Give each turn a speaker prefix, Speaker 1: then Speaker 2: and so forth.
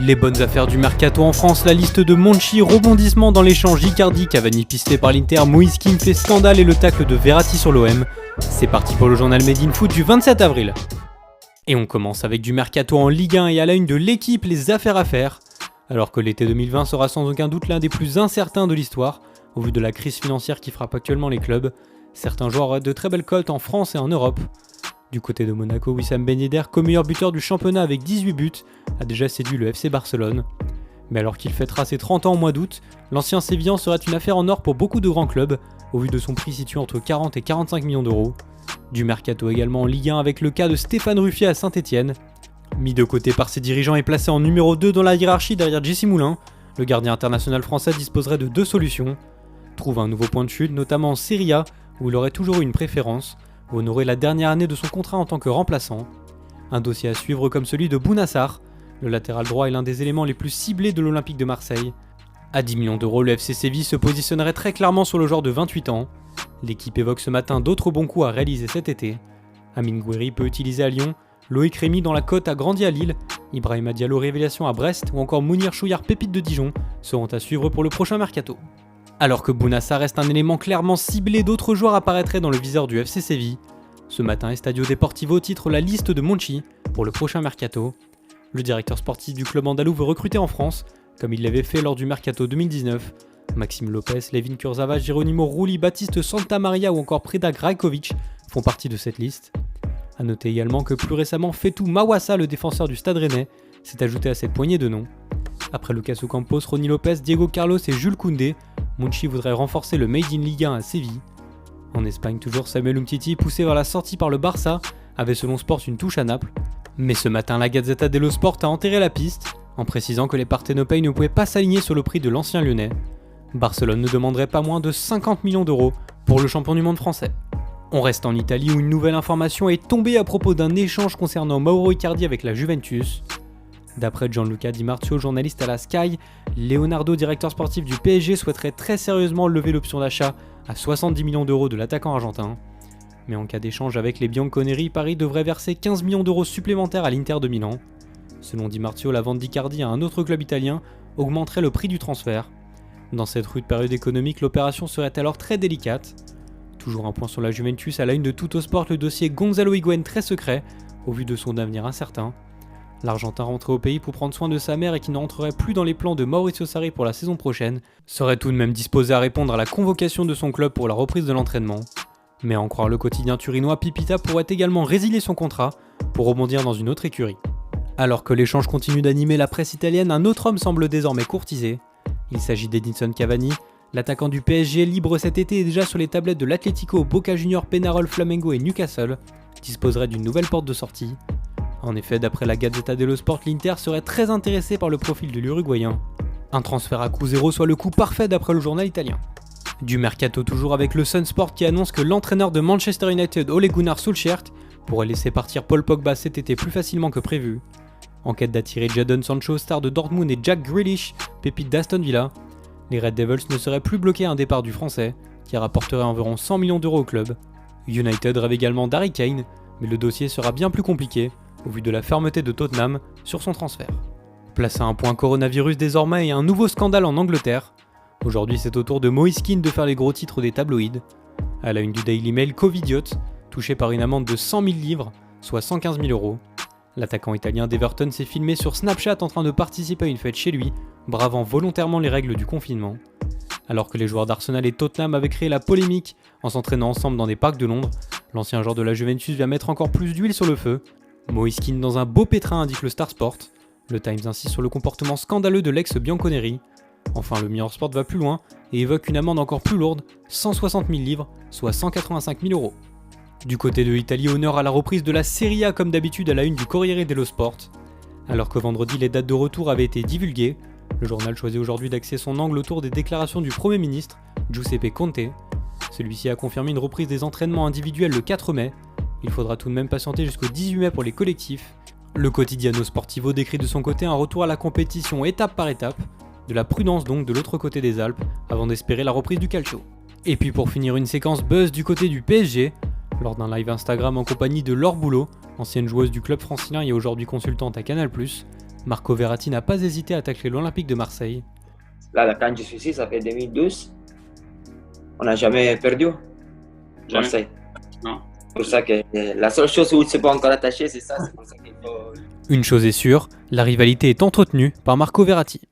Speaker 1: Les bonnes affaires du mercato en France, la liste de Monchi, rebondissement dans l'échange Icardi, Cavani pisté par l'Inter, Moïse Kean fait scandale et le tacle de Verratti sur l'OM. C'est parti pour le journal Made in Foot du 27 avril. Et on commence avec du mercato en Ligue 1 et à la une de l'équipe, les affaires à faire. Alors que l'été 2020 sera sans aucun doute l'un des plus incertains de l'histoire, au vu de la crise financière qui frappe actuellement les clubs, certains joueurs auraient de très belles cotes en France et en Europe. Du côté de Monaco, Wissam Ben Yedder, co-meilleur buteur du championnat avec 18 buts, a déjà séduit le FC Barcelone. Mais alors qu'il fêtera ses 30 ans au mois d'août, l'ancien Sévillan serait une affaire en or pour beaucoup de grands clubs, au vu de son prix situé entre 40 et 45 millions d'euros. Du mercato également en Ligue 1 avec le cas de Stéphane Ruffier à Saint-Etienne. Mis de côté par ses dirigeants et placé en numéro 2 dans la hiérarchie derrière Jesse Moulin, le gardien international français disposerait de deux solutions. Trouver un nouveau point de chute, notamment en Serie A, où il aurait toujours eu une préférence, ou honorer la dernière année de son contrat en tant que remplaçant. Un dossier à suivre comme celui de Bouna Sarr. Le latéral droit est l'un des éléments les plus ciblés de l'Olympique de Marseille. À 10 millions d'euros, le FC Séville se positionnerait très clairement sur le joueur de 28 ans. L'équipe évoque ce matin d'autres bons coups à réaliser cet été. Amine Gouiri peut utiliser à Lyon, Loïc Rémy dans la cote a grandi à Lille, Ibrahima Diallo révélation à Brest ou encore Mounir Chouillard pépite de Dijon seront à suivre pour le prochain mercato. Alors que Bouna Sarr reste un élément clairement ciblé, d'autres joueurs apparaîtraient dans le viseur du FC Séville. Ce matin, Estadio Deportivo titre la liste de Monchi pour le prochain mercato. Le directeur sportif du club andalou veut recruter en France, comme il l'avait fait lors du mercato 2019. Maxime Lopez, Levin Kurzawa, Geronimo Rulli, Baptiste Santamaria ou encore Predrag Rajkovic font partie de cette liste. A noter également que plus récemment, Fetou Mawassa, le défenseur du Stade Rennais, s'est ajouté à cette poignée de noms. Après Lucas Ocampos, Ronny Lopez, Diego Carlos et Jules Koundé, Monchi voudrait renforcer le Made in Ligue 1 à Séville. En Espagne toujours, Samuel Umtiti, poussé vers la sortie par le Barça, avait selon Sport une touche à Naples. Mais ce matin, la Gazzetta dello Sport a enterré la piste, en précisant que les Partenopei ne pouvaient pas s'aligner sur le prix de l'ancien lyonnais. Barcelone ne demanderait pas moins de 50 millions d'euros pour le champion du monde français. On reste en Italie où une nouvelle information est tombée à propos d'un échange concernant Mauro Icardi avec la Juventus. D'après Gianluca Di Marzio, journaliste à la Sky, Leonardo, directeur sportif du PSG, souhaiterait très sérieusement lever l'option d'achat à 70 millions d'euros de l'attaquant argentin. Mais en cas d'échange avec les Bianconeri, Paris devrait verser 15 millions d'euros supplémentaires à l'Inter de Milan. Selon Di Marzio, la vente d'Icardi à un autre club italien augmenterait le prix du transfert. Dans cette rude période économique, l'opération serait alors très délicate. Toujours un point sur la Juventus, à la une de Tuttosport, le dossier Gonzalo Higuaín très secret, au vu de son avenir incertain. L'Argentin rentré au pays pour prendre soin de sa mère et qui ne rentrerait plus dans les plans de Mauricio Sarri pour la saison prochaine, serait tout de même disposé à répondre à la convocation de son club pour la reprise de l'entraînement. Mais à en croire le quotidien turinois, Pipita pourrait également résilier son contrat pour rebondir dans une autre écurie. Alors que l'échange continue d'animer la presse italienne, un autre homme semble désormais courtisé. Il s'agit d'Edinson Cavani, l'attaquant du PSG libre cet été est déjà sur les tablettes de l'Atlético, Boca Juniors, Peñarol, Flamengo et Newcastle, disposerait d'une nouvelle porte de sortie. En effet, d'après la Gazzetta dello Sport, l'Inter serait très intéressé par le profil de l'Uruguayen. Un transfert à coût zéro soit le coup parfait d'après le journal italien. Du mercato toujours avec le Sun Sport qui annonce que l'entraîneur de Manchester United, Ole Gunnar Solskjaer, pourrait laisser partir Paul Pogba cet été plus facilement que prévu. En quête d'attirer Jadon Sancho, star de Dortmund, et Jack Grealish, pépite d'Aston Villa, les Red Devils ne seraient plus bloqués à un départ du français, qui rapporterait environ 100 millions d'euros au club. United rêve également d'Harry Kane, mais le dossier sera bien plus compliqué, au vu de la fermeté de Tottenham sur son transfert. Place à un point coronavirus désormais et un nouveau scandale en Angleterre. Aujourd'hui, c'est au tour de Moïse Kean de faire les gros titres des tabloïds. À la une du Daily Mail, Covidiot, touché par une amende de 100 000 livres, soit 115 000 euros. L'attaquant italien d'Everton s'est filmé sur Snapchat en train de participer à une fête chez lui, bravant volontairement les règles du confinement. Alors que les joueurs d'Arsenal et Tottenham avaient créé la polémique en s'entraînant ensemble dans des parcs de Londres, l'ancien joueur de la Juventus vient mettre encore plus d'huile sur le feu. Moïse Kean dans un beau pétrin, indique le Star Sport. Le Times insiste sur le comportement scandaleux de l'ex-Bianconeri. Enfin, le Mirror Sport va plus loin et évoque une amende encore plus lourde, 160 000 livres, soit 185 000 euros. Du côté de l'Italie, honneur à la reprise de la Serie A comme d'habitude à la une du Corriere dello Sport. Alors que vendredi les dates de retour avaient été divulguées, le journal choisit aujourd'hui d'axer son angle autour des déclarations du Premier ministre, Giuseppe Conte. Celui-ci a confirmé une reprise des entraînements individuels le 4 mai. Il faudra tout de même patienter jusqu'au 18 mai pour les collectifs. Le Quotidiano Sportivo décrit de son côté un retour à la compétition étape par étape, de la prudence donc de l'autre côté des Alpes, avant d'espérer la reprise du calcio. Et puis pour finir, une séquence buzz du côté du PSG, lors d'un live Instagram en compagnie de Laure Boulot, ancienne joueuse du club francilien et aujourd'hui consultante à Canal+, Marco Verratti n'a pas hésité à tacler l'Olympique de Marseille.
Speaker 2: Là, quand je suis ici, ça fait 2012. On n'a jamais perdu. Marseille.
Speaker 3: Non.
Speaker 2: C'est pour ça que la seule chose où c'est pas encore attaché, c'est ça. C'est pour ça qu'il faut...
Speaker 1: Une chose est sûre, la rivalité est entretenue par Marco Verratti.